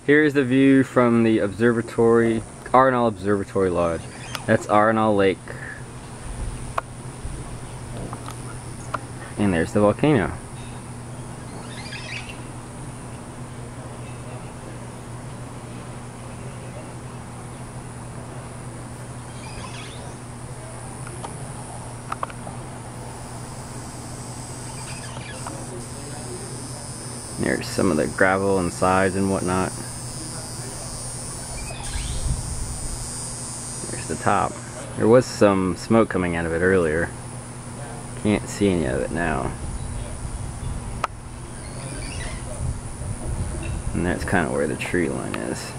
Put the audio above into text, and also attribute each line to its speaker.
Speaker 1: Here's the view from the observatory, Arenal Observatory Lodge. That's Arenal Lake. And there's the volcano. There's some of the gravel and sides and whatnot. There's the top. There was some smoke coming out of it earlier. Can't see any of it now. And that's kind of where the tree line is.